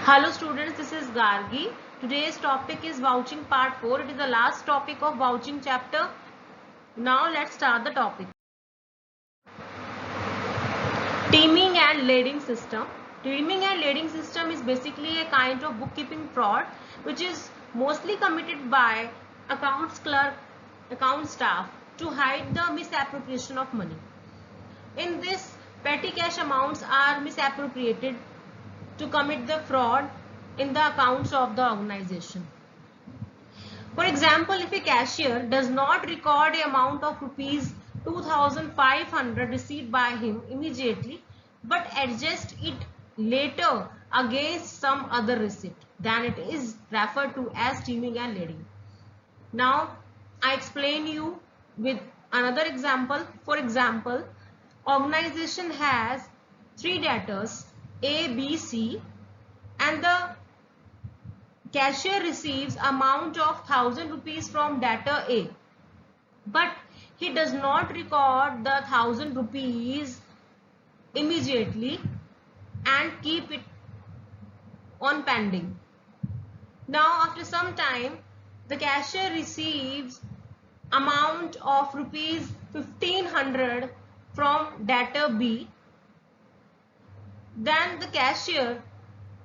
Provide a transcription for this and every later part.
Hello students, this is Gargi. Today's topic is vouching part 4. It is the last topic of vouching chapter. Now let's start the topic. Teaming and lading system. Teaming and lading system is basically a kind of bookkeeping fraud which is mostly committed by accounts clerk, account staff to hide the misappropriation of money. In this, petty cash amounts are misappropriated to commit the fraud in the accounts of the organization. For example, if a cashier does not record the amount of rupees 2,500 received by him immediately but adjusts it later against some other receipt, then it is referred to as teaming and lading. Now I explain you with another example. For example, organization has 3 debtors A, B, C, and the cashier receives amount of 1,000 rupees from debtor A, but he does not record the 1,000 rupees immediately and keep it on pending. Now after some time, the cashier receives amount of rupees 1,500 from debtor B. Then the cashier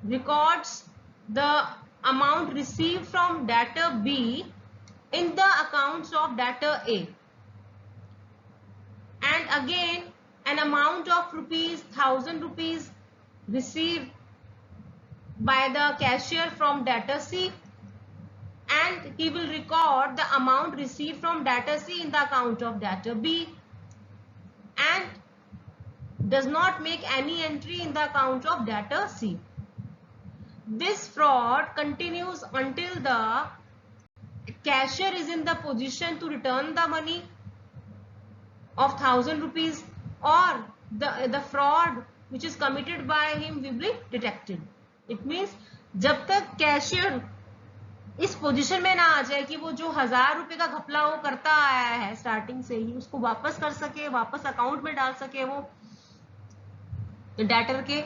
records the amount received from debtor B in the accounts of debtor A, and again an amount of 1,000 rupees received by the cashier from debtor C, and he will record the amount received from debtor C in the account of debtor B and does not make any entry in the account of debtor C. This fraud continues until the cashier is in the position to return the money of 1,000 rupees or the fraud which is committed by him will be detected. It means जब तक cashier इस position में ना आ जाए कि वो जो 1,000 रुपए का घपला वो करता आया है स्टार्टिंग से ही उसको वापस कर सके, वापस अकाउंट में डाल सके वो डेटर के,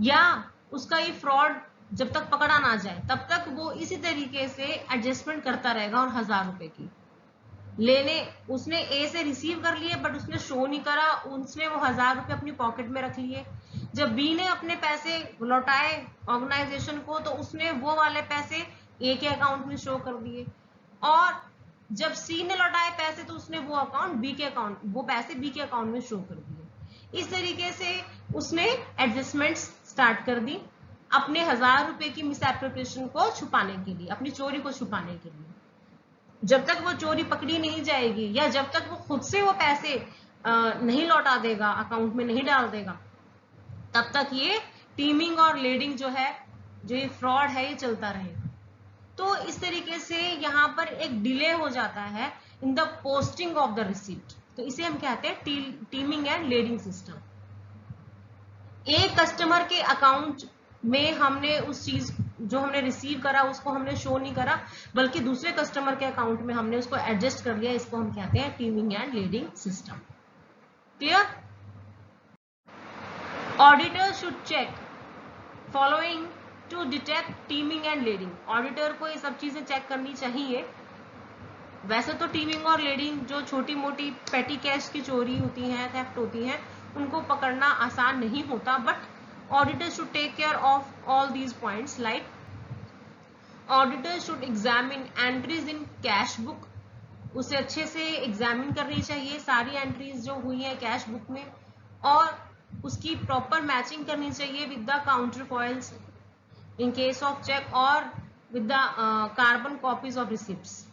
या उसका ये फ्रॉड जब तक पकड़ा ना जाए तब तक वो इसी तरीके से एडजस्टमेंट करता रहेगा और 1,000 रुपए की लेने उसने ए से रिसीव कर लिए बट उसने शो नहीं करा, उसने वो 1,000 रुपए अपनी पॉकेट में रख लिए। जब बी ने अपने पैसे लौटाए ऑर्गेनाइजेशन को तो उसने वो वाले पैसे ए के अकाउंट में शो कर दिए, और जब सी ने लौटाए पैसे तो उसने वो पैसे बी के अकाउंट में शो कर दिए। इस तरीके से उसने एडजस्टमेंट स्टार्ट कर दी अपने 1,000 रुपए की मिसएप्रोप्रिएशन को छुपाने के लिए, अपनी चोरी को छुपाने के लिए। जब तक वो चोरी पकड़ी नहीं जाएगी या जब तक वो खुद से वो पैसे नहीं लौटा देगा, अकाउंट में नहीं डाल देगा, तब तक ये टीमिंग और लीडिंग जो है, जो ये फ्रॉड है, ये चलता रहेगा। तो इस तरीके से यहाँ पर एक डिले हो जाता है in the posting of the receipt, तो इसे हम कहते हैं टीमिंग एंड लीडिंग सिस्टम। एक कस्टमर के अकाउंट में हमने उस चीज जो हमने रिसीव करा उसको हमने शो नहीं करा, बल्कि दूसरे कस्टमर के अकाउंट में हमने उसको एडजस्ट कर लिया, इसको हम कहते हैं teeming and lading system. Clear? Auditor should check following to detect teeming and lading. Auditor को ये सब चीजें चेक करनी चाहिए। वैसे तो टीमिंग और लीडिंग जो छोटी मोटी पेटी कैश की चोरी होती है, थेफ्ट होती है, उनको पकड़ना आसान नहीं होता, but auditor should take care of all these points, like auditor should examine entries in cash book। उसे अच्छे से एग्जामिन करनी चाहिए सारी एंट्रीज जो हुई है कैश बुक में, और उसकी प्रॉपर मैचिंग करनी चाहिए with the counterfoils in case of cheque और with the carbon copies of receipts.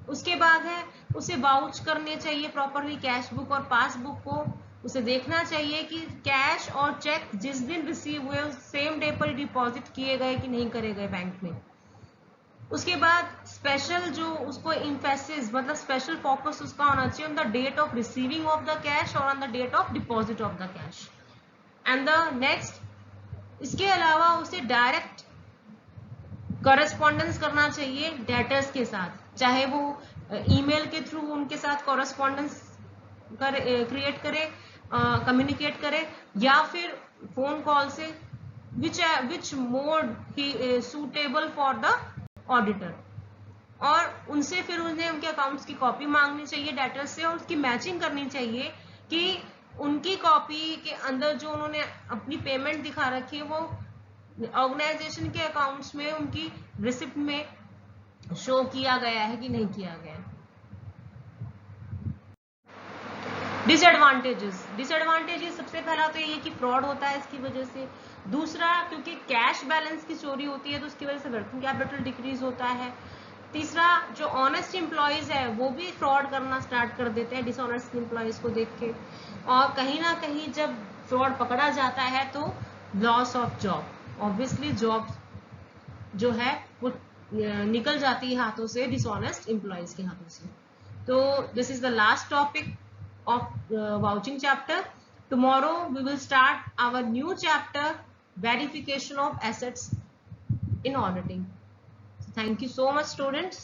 उसके बाद है उसे वाउच करने चाहिए प्रॉपरली कैश बुक और पासबुक को। उसे देखना चाहिए कि कैश और चेक जिस दिन रिसीव हुए सेम डे पर डिपॉजिट किए गए कि नहीं करे गए बैंक में। उसके बाद स्पेशल जो उसको इम्फेसिस मतलब स्पेशल फोकस उसका होना चाहिए on the date of receiving of the cash और on the date of deposit of the cash and the next. इसके अलावा उसे डायरेक्ट कॉरेस्पॉन्डेंस करना चाहिए डेटर्स के साथ, चाहे वो ईमेल के थ्रू उनके साथ कॉरेस्पॉन्डेंस क्रिएट करे, कम्युनिकेट करे, या फिर फोन कॉल से which mode he is suitable for the auditor, और उनसे फिर उन्हें उनके अकाउंट्स की कॉपी मांगनी चाहिए डेटर्स से, और उसकी मैचिंग करनी चाहिए कि उनकी कॉपी के अंदर जो उन्होंने अपनी पेमेंट दिखा रखी है वो ऑर्गेनाइजेशन के अकाउंट्स में उनकी रिसिप्ट में शो किया गया है कि नहीं किया गया। डिसएडवांटेजेस सबसे पहला तो ये कि फ्रॉड होता है इसकी वजह से। दूसरा, क्योंकि कैश बैलेंस की चोरी होती है तो उसकी वजह से वर्किंग कैपिटल डिक्रीज होता है। तीसरा, जो ऑनेस्ट एम्प्लॉयज है वो भी फ्रॉड करना स्टार्ट कर देते हैं डिसऑनेस्ट एम्प्लॉयज को देख के, और कहीं ना कहीं जब फ्रॉड पकड़ा जाता है तो loss of job, obviously job जो है वो निकल जाती है हाथों से डिसऑनेस्ट एम्प्लॉयज के हाथों से। तो this is the last topic of vouching chapter. Tomorrow we will start our new chapter, verification of assets in auditing. So thank you so much, students.